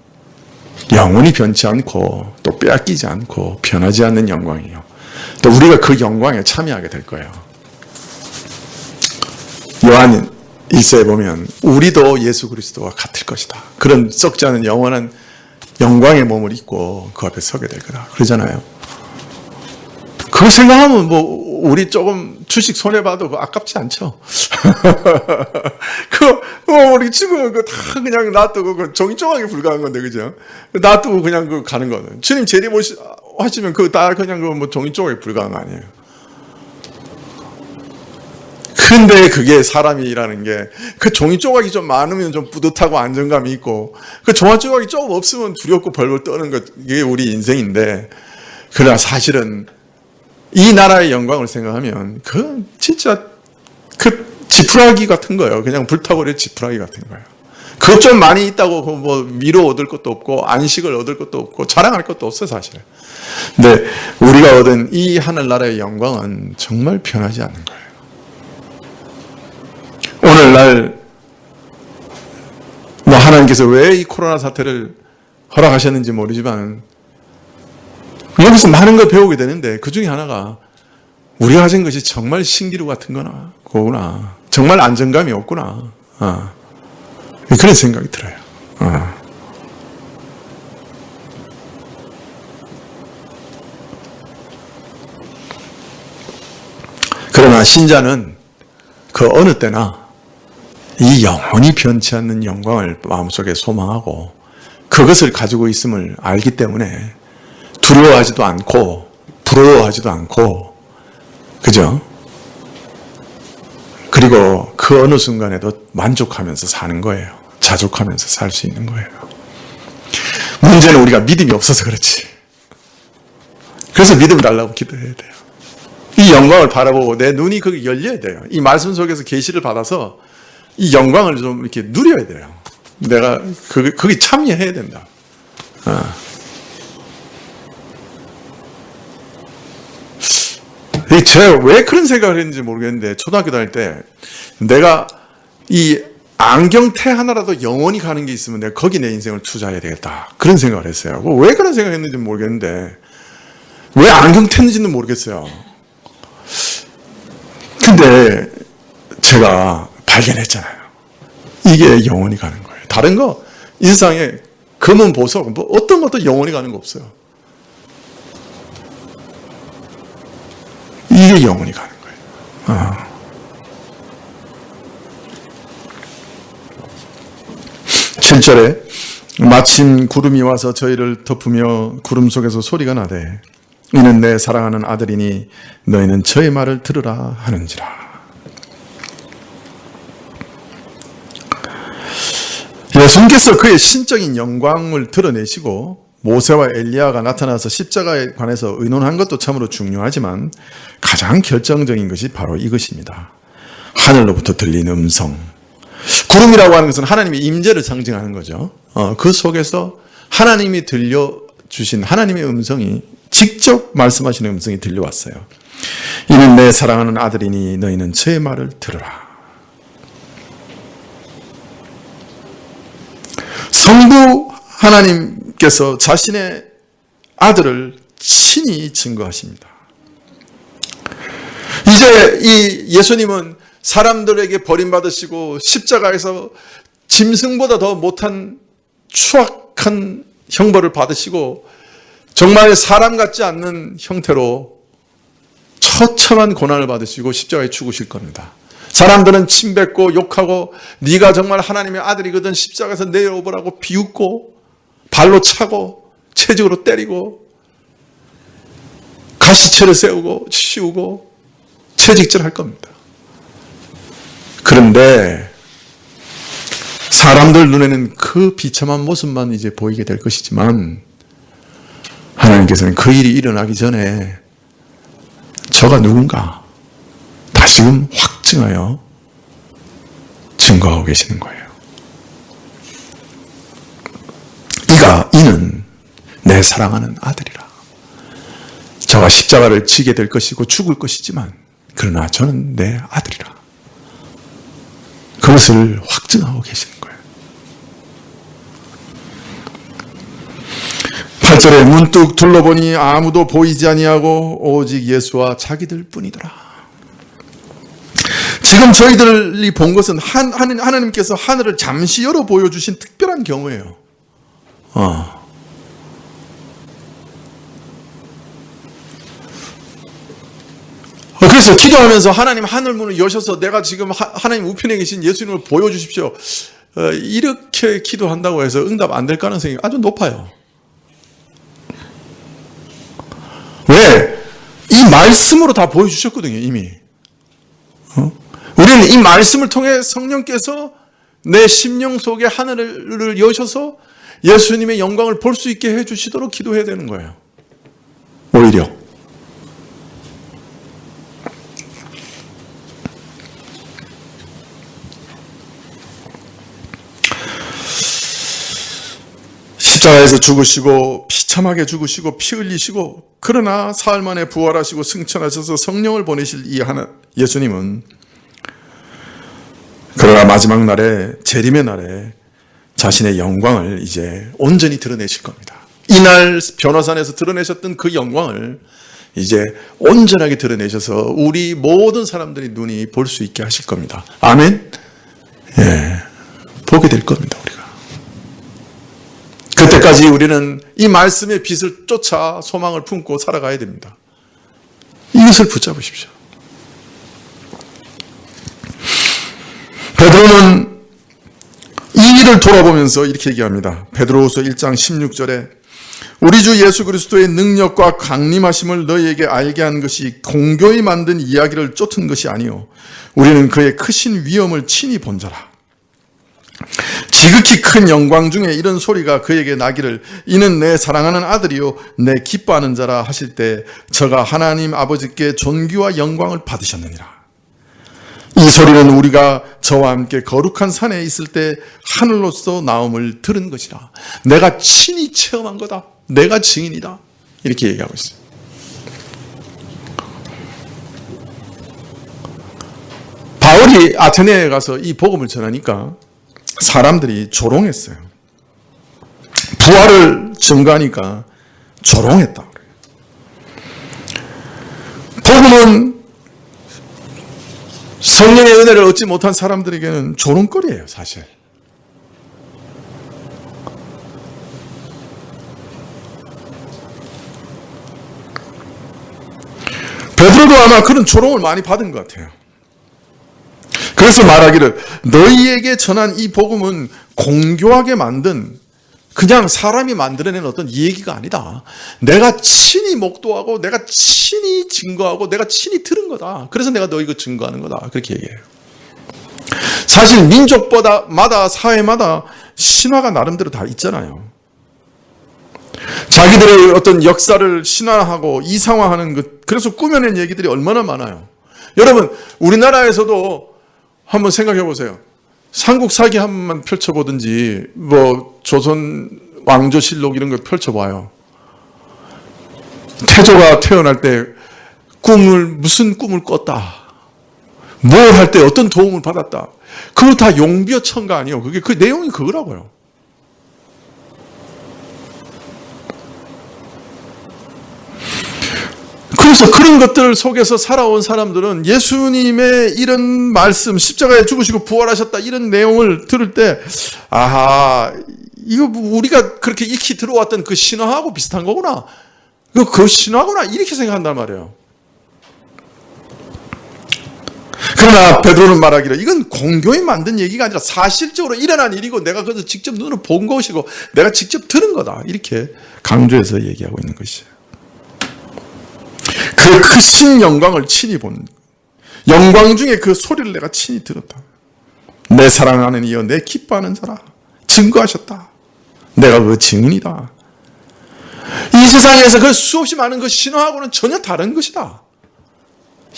영원히 변치 않고 또 빼앗기지 않고 변하지 않는 영광이에요. 또 우리가 그 영광에 참여하게 될 거예요. 요한 1서에 보면 우리도 예수 그리스도와 같을 것이다. 그런 썩지 않은 영원한 영광의 몸을 입고 그 앞에 서게 될 거다. 그러잖아요. 그거 생각하면 우리 조금 주식 손해봐도 그거 아깝지 않죠? 우리 죽으면 다 그냥 놔두고 종이 조각에 불과한 건데, 그죠? 놔두고 그냥 가는 거는. 주님 재림하시면 그거 다 그냥 종이 조각에 불과한 거 아니에요. 근데 그게 사람이라는 게 그 종이 조각이 좀 많으면 좀 뿌듯하고 안정감이 있고 그 종이 조각이 조금 없으면 두렵고 벌벌 떠는 것 이게 우리 인생인데 그러나 사실은 이 나라의 영광을 생각하면 진짜 지푸라기 같은 거예요. 그냥 불타버릴 지푸라기 같은 거예요. 그것 좀 많이 있다고 위로 얻을 것도 없고 안식을 얻을 것도 없고 자랑할 것도 없어요, 사실은. 근데 우리가 얻은 이 하늘나라의 영광은 정말 변하지 않는 거예요. 오늘날 하나님께서 왜 이 코로나 사태를 허락하셨는지 모르지만 여기서 많은 걸 배우게 되는데 그 중에 하나가 우리가 가진 것이 정말 신기루 같은 거구나. 정말 안정감이 없구나. 그런 생각이 들어요. 그러나 신자는 그 어느 때나 이 영원히 변치 않는 영광을 마음속에 소망하고 그것을 가지고 있음을 알기 때문에 두려워하지도 않고 부러워하지도 않고, 그죠? 그리고 그 어느 순간에도 만족하면서 사는 거예요. 자족하면서 살 수 있는 거예요. 문제는 우리가 믿음이 없어서 그렇지. 그래서 믿음 달라고 기도해야 돼요. 이 영광을 바라보고 내 눈이 거기 열려야 돼요. 이 말씀 속에서 계시를 받아서 이 영광을 좀 이렇게 누려야 돼요. 내가 거기 참여해야 된다. 제가 왜 그런 생각을 했는지 모르겠는데, 초등학교 다닐 때 내가 이 안경테 하나라도 영원히 가는 게 있으면 내가 거기 내 인생을 투자해야 되겠다, 그런 생각을 했어요. 왜 그런 생각을 했는지 모르겠는데, 왜 안경테인지는 모르겠어요. 근데 제가 발견했잖아요. 이게 영원히 가는 거예요. 다른 거, 이 세상에 금은 보석, 뭐 어떤 것도 영원히 가는 거 없어요. 이게 영원히 가는 거예요. 7절에 마침 구름이 와서 저희를 덮으며 구름 속에서 소리가 나되 이는 내 사랑하는 아들이니 너희는 저의 말을 들으라 하는지라. 예수님께서 그의 신적인 영광을 드러내시고 모세와 엘리야가 나타나서 십자가에 관해서 의논한 것도 참으로 중요하지만 가장 결정적인 것이 바로 이것입니다. 하늘로부터 들린 음성. 구름이라고 하는 것은 하나님의 임재를 상징하는 거죠. 그 속에서 하나님이 들려주신 하나님의 음성이, 직접 말씀하시는 음성이 들려왔어요. 이는 내 사랑하는 아들이니 너희는 저의 말을 들으라. 성부 하나님께서 자신의 아들을 친히 증거하십니다. 이제 이 예수님은 사람들에게 버림받으시고 십자가에서 짐승보다 더 못한 추악한 형벌을 받으시고 정말 사람 같지 않는 형태로 처참한 고난을 받으시고 십자가에 죽으실 겁니다. 사람들은 침뱉고 욕하고 네가 정말 하나님의 아들이거든 십자가에서 내려오라고 비웃고 발로 차고 채찍으로 때리고 가시체를 세우고 씌우고 채찍질할 겁니다. 그런데 사람들 눈에는 그 비참한 모습만 이제 보이게 될 것이지만 하나님께서는 그 일이 일어나기 전에 저가 누군가 다시금 확증하여 증거하고 계시는 거예요. 이는 내 사랑하는 아들이라. 저가 십자가를 지게 될 것이고 죽을 것이지만 그러나 저는 내 아들이라. 그것을 확증하고 계시는 거예요. 8절에 문득 둘러보니 아무도 보이지 아니하고 오직 예수와 자기들 뿐이더라. 지금 저희들이 본 것은 하나님께서 하늘을 잠시 열어 보여주신 특별한 경우예요. 그래서 기도하면서 하나님 하늘 문을 여셔서 내가 지금 하나님 우편에 계신 예수님을 보여주십시오. 이렇게 기도한다고 해서 응답 안 될 가능성이 아주 높아요. 왜? 이 말씀으로 다 보여주셨거든요, 이미. 우리는 이 말씀을 통해 성령께서 내 심령 속에 하늘을 여셔서 예수님의 영광을 볼 수 있게 해주시도록 기도해야 되는 거예요. 오히려. 십자가에서 죽으시고 비참하게 죽으시고 피 흘리시고 그러나 사흘 만에 부활하시고 승천하셔서 성령을 보내실 이 예수님은 그러나 마지막 날에 재림의 날에 자신의 영광을 이제 온전히 드러내실 겁니다. 이날 변화산에서 드러내셨던 그 영광을 이제 온전하게 드러내셔서 우리 모든 사람들이 눈이 볼 수 있게 하실 겁니다. 아멘? 예, 보게 될 겁니다, 우리가. 그때까지 우리는 이 말씀의 빛을 쫓아 소망을 품고 살아가야 됩니다. 이것을 붙잡으십시오. 베드로는 이 일을 돌아보면서 이렇게 얘기합니다. 베드로후서 1장 16절에 우리 주 예수 그리스도의 능력과 강림하심을 너희에게 알게 한 것이 공교히 만든 이야기를 쫓은 것이 아니요 우리는 그의 크신 위엄을 친히 본 자라. 지극히 큰 영광 중에 이런 소리가 그에게 나기를 이는 내 사랑하는 아들이요 내 기뻐하는 자라 하실 때 저가 하나님 아버지께 존귀와 영광을 받으셨느니라. 이 소리는 우리가 저와 함께 거룩한 산에 있을 때 하늘로서 나옴을 들은 것이라. 내가 친히 체험한 거다. 내가 증인이다. 이렇게 얘기하고 있어요. 바울이 아테네에 가서 이 복음을 전하니까 사람들이 조롱했어요. 부활을 증거하니까 조롱했다. 복음은 성령의 은혜를 얻지 못한 사람들에게는 조롱거리예요, 사실. 베드로도 아마 그런 조롱을 많이 받은 것 같아요. 그래서 말하기를 너희에게 전한 이 복음은 공교하게 만든 그냥 사람이 만들어낸 어떤 얘기가 아니다. 내가 친히 목도하고 내가 친히 증거하고 내가 친히 들은 거다. 그래서 내가 너희가 증거하는 거다. 그렇게 얘기해요. 사실 민족마다 사회마다 신화가 나름대로 다 있잖아요. 자기들의 어떤 역사를 신화하고 이상화하는 것, 그래서 꾸며낸 얘기들이 얼마나 많아요. 여러분 우리나라에서도 한번 생각해 보세요. 삼국 사기 한 번만 펼쳐보든지 조선 왕조실록 이런 거 펼쳐봐요. 태조가 태어날 때 무슨 꿈을 꿨다. 뭘 할 때 어떤 도움을 받았다. 그거 다 용비어천가 아니에요. 그 내용이 그거라고요. 그래서 그런 것들 속에서 살아온 사람들은 예수님의 이런 말씀, 십자가에 죽으시고 부활하셨다 이런 내용을 들을 때 아하, 이거 우리가 그렇게 익히 들어왔던 그 신화하고 비슷한 거구나. 그 신화구나 이렇게 생각한단 말이에요. 그러나 베드로는 말하기를 이건 공교히 만든 얘기가 아니라 사실적으로 일어난 일이고 내가 그것을 직접 눈으로 본 것이고 내가 직접 들은 거다. 이렇게 강조해서 얘기하고 있는 것이에요. 그 크신 영광을 친히 본 영광 중에 그 소리를 내가 친히 들었다. 내 사랑하는 이여 내 기뻐하는 자라. 증거하셨다. 내가 그 증인이다. 이 세상에서 그 수없이 많은 그 신화하고는 전혀 다른 것이다.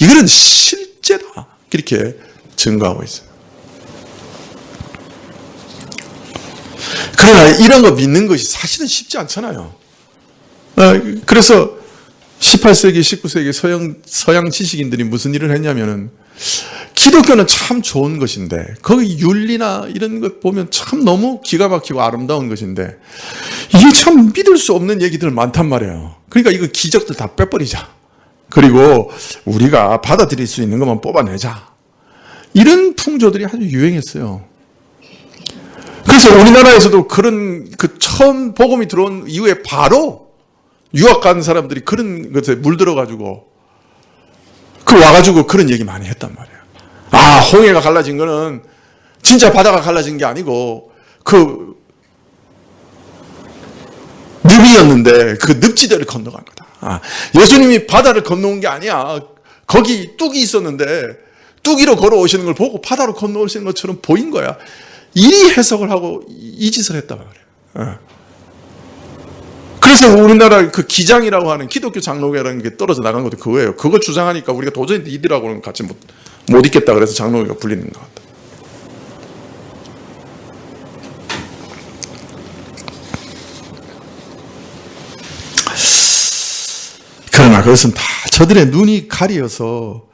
이거는 실제다. 이렇게 증거하고 있어요. 그러나 이런 거 믿는 것이 사실은 쉽지 않잖아요. 그래서 18세기, 19세기 서양 지식인들이 무슨 일을 했냐면은 기독교는 참 좋은 것인데 거기 윤리나 이런 것 보면 참 너무 기가 막히고 아름다운 것인데 이게 참 믿을 수 없는 얘기들 많단 말이에요. 그러니까 이거 기적들 다 빼버리자. 그리고 우리가 받아들일 수 있는 것만 뽑아내자. 이런 풍조들이 아주 유행했어요. 그래서 우리나라에서도 그런 처음 복음이 들어온 이후에 바로 유학 간 사람들이 그런 것에 물들어가지고 와가지고 그런 얘기 많이 했단 말이에요. 아, 홍해가 갈라진 거는 진짜 바다가 갈라진 게 아니고 늪이었는데 그 늪지대를 건너간 거다. 아, 예수님이 바다를 건너온 게 아니야. 거기 뚝이 있었는데 뚝이로 걸어오시는 걸 보고 바다로 건너오시는 것처럼 보인 거야. 이 해석을 하고 이 짓을 했단 말이에요. 그래서 우리나라 그 기장이라고 하는 기독교 장로교라는 게 떨어져 나간 것도 그거예요. 그거 주장하니까 우리가 도저히 이들하고는 같이 못 있겠다 그래서 장로교가 불리는 것 같다. 그러나 그것은 다 저들의 눈이 가려서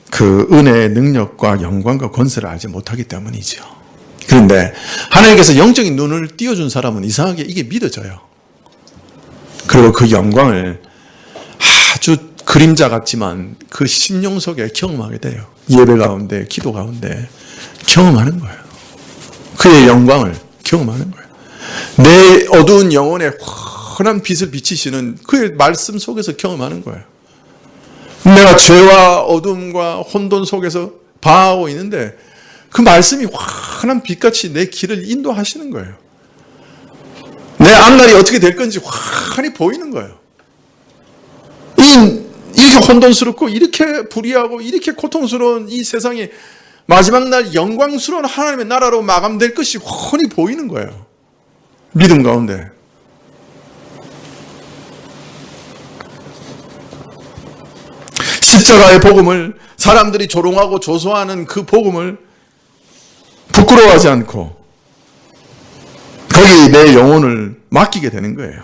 그 은혜의 능력과 영광과 권세를 알지 못하기 때문이죠. 그런데 하나님께서 영적인 눈을 띄워준 사람은 이상하게 이게 믿어져요. 그리고 그 영광을 아주 그림자 같지만 그 심령 속에 경험하게 돼요. 예배 가운데, 기도 가운데 경험하는 거예요. 그의 영광을 경험하는 거예요. 내 어두운 영혼에 환한 빛을 비치시는 그의 말씀 속에서 경험하는 거예요. 내가 죄와 어둠과 혼돈 속에서 방황하고 있는데 그 말씀이 환한 빛같이 내 길을 인도하시는 거예요. 내 앞날이 어떻게 될 건지 환히 보이는 거예요. 이렇게 혼돈스럽고 이렇게 불의하고 이렇게 고통스러운 이 세상이 마지막 날 영광스러운 하나님의 나라로 마감될 것이 훤히 보이는 거예요. 믿음 가운데. 십자가의 복음을, 사람들이 조롱하고 조소하는 그 복음을 부끄러워하지 않고 거기 내 영혼을 맡기게 되는 거예요.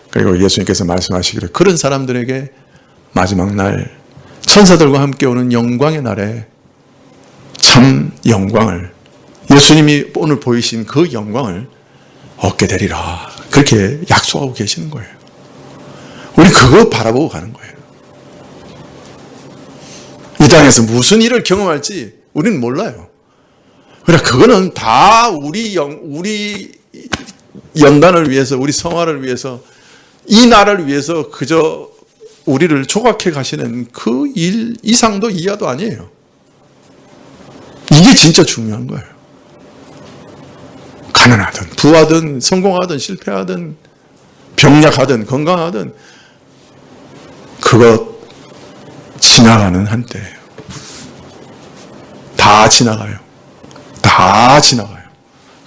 그리고 예수님께서 말씀하시기를 그런 사람들에게 마지막 날 천사들과 함께 오는 영광의 날에 참 영광을, 예수님이 오늘 보이신 그 영광을 얻게 되리라, 그렇게 약속하고 계시는 거예요. 우리 그거 바라보고 가는 거예요. 이 땅에서 무슨 일을 경험할지 우리는 몰라요. 그러나 그거는 다 우리 연단을 위해서, 우리 성화를 위해서, 이 나라를 위해서 그저 우리를 조각해 가시는 그 일 이상도 이하도 아니에요. 이게 진짜 중요한 거예요. 가난하든 부하든 성공하든 실패하든 병약하든 건강하든 그거 지나가는 한때예요. 다 지나가요. 다 지나가요.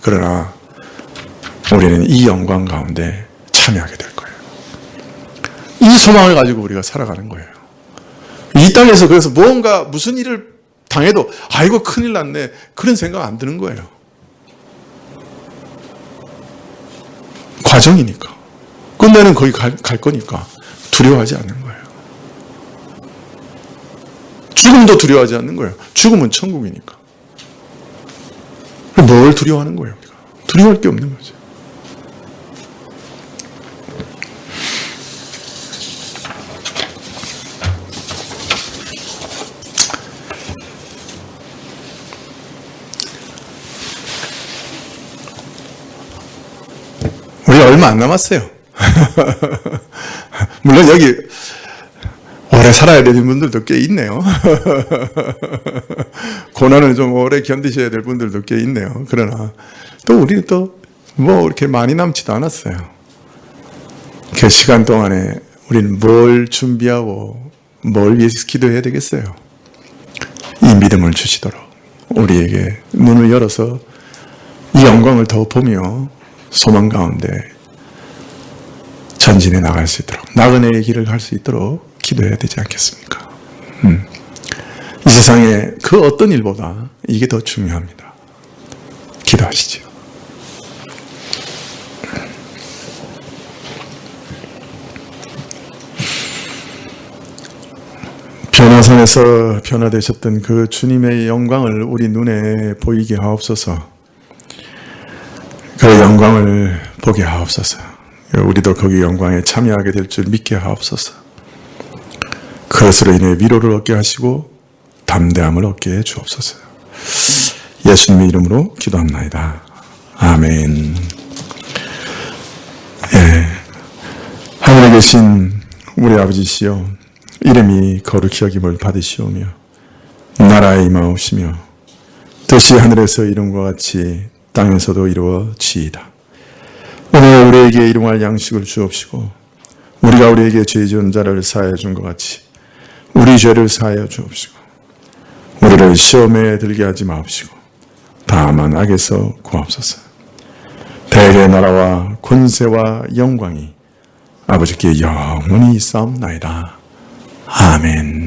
그러나 우리는 이 영광 가운데 참여하게 될 거예요. 이 소망을 가지고 우리가 살아가는 거예요. 이 땅에서 그래서 무언가 무슨 일을 당해도 아이고 큰일 났네, 그런 생각 안 드는 거예요. 과정이니까. 끝내는 거기 갈 거니까 두려워하지 않는 거예요. 죽음도 두려워하지 않는 거예요. 죽음은 천국이니까. 뭘 두려워하는 거예요, 우리가? 두려워할 게 없는 거죠. 우리 얼마 안 남았어요. 물론 여기 오래 살아야 되는 분들도 꽤 있네요. 고난을 좀 오래 견디셔야 될 분들도 꽤 있네요. 그러나 또 우리는 또 뭐 이렇게 많이 남지도 않았어요. 그 시간 동안에 우리는 뭘 준비하고 뭘 위해서 기도해야 되겠어요. 이 믿음을 주시도록 우리에게 눈을 열어서 이 영광을 더 보며 소망 가운데 전진해 나갈 수 있도록, 나그네의 길을 갈 수 있도록 기도해야 되지 않겠습니까? 이 세상에 그 어떤 일보다 이게 더 중요합니다. 기도하시죠. 변화산에서 변화되셨던 그 주님의 영광을 우리 눈에 보이게 하옵소서. 그 영광을 보게 하옵소서. 우리도 거기 영광에 참여하게 될 줄 믿게 하옵소서. 그것으로 인해 위로를 얻게 하시고 담대함을 얻게 해 주옵소서. 예수님의 이름으로 기도합나이다. 아멘. 예. 하늘에 계신 우리 아버지시여, 이름이 거룩히 여김을 받으시오며 나라에 임하옵시며 뜻이 하늘에서 이룬과 같이 땅에서도 이루어지이다. 오늘 우리에게 일용할 양식을 주옵시고 우리가 우리에게 죄 지은 자를 사하여 준 것 같이 우리 죄를 사하여 주옵시고 우리를 시험에 들게 하지 마옵시고 다만 악에서 구하옵소서. 대개 나라와 권세와 영광이 아버지께 영원히 있사옵나이다. 아멘.